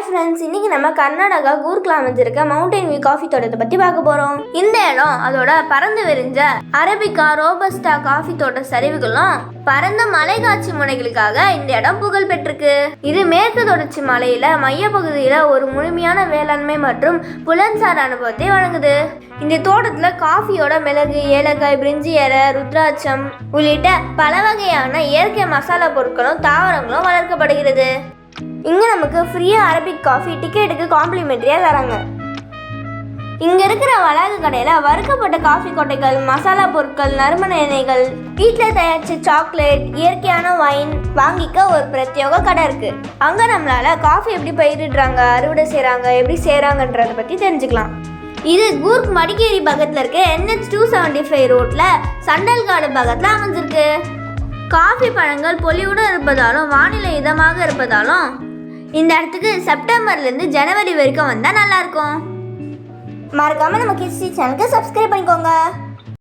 Friends, இன்னைக்கு நம்ம Karnataka கூர்க்ல அமைஞ்சிருக்க mountain view coffee தோட்டத்தை பத்தி பார்க்க போறோம். இந்த இடம் அதோட பறந்து விரிஞ்ச அரபிகா ரோபஸ்டா காஃபி தோட்ட சரிவுகளும் பரந்த மலை காட்சி முனைகளுக்காக இந்த இடம் புகழ் பெற்றிருக்கு. இது மேற்கு தொடர்ச்சி மலையில மைய பகுதியில ஒரு முழுமையான வேளாண்மை மற்றும் புலன்சார் அனுபவத்தை வழங்குது. இந்த தோட்டத்துல காஃபியோட மிளகு, ஏலக்காய், பிரிஞ்சி இலை, ருத்ராட்சம் உள்ளிட்ட பல வகையான இயற்கை மசாலா பொருட்களும் தாவரங்களும் வளர்க்கப்படுகிறது. இங்க நமக்கு ஃப்ரீயா அரபிக் காஃபி டிக்கெட்டுக்கு காம்ப்ளிமெண்டரியா தராங்க. இங்க இருக்கிற வளாக கடையில வறுக்கப்பட்ட காஃபி கொட்டைகள், மசாலா பொருட்கள், நறுமண எண்ணெய்கள், வீட்டில் தயாரிச்ச சாக்லேட், இயற்கையான வைன் வாங்கிக்க ஒரு பிரத்யேக கடை இருக்கு. அங்க நம்மளால காஃபி எப்படி பயிரிடுறாங்க, அறுவடை செய்யறாங்க, எப்படி செய்யறாங்கன்றத பத்தி தெரிஞ்சுக்கலாம். இது கூர்க் மடிக்கேரி பக்கத்துல இருக்க NH 275 ரோட்ல சண்டல்காடு பக்கத்துல அமைஞ்சிருக்கு. காஃபி பழங்கள் பொலிவுடன் இருப்பதாலும் வானிலை இதமாக இருப்பதாலும் இந்த இடத்துக்கு செப்டம்பர்லேருந்து ஜனவரி வரைக்கும் வந்தால் நல்லாயிருக்கும். மறக்காமல் நம்ம கிட்ஸ் சேனலுக்கு சப்ஸ்கிரைப் பண்ணிக்கோங்க.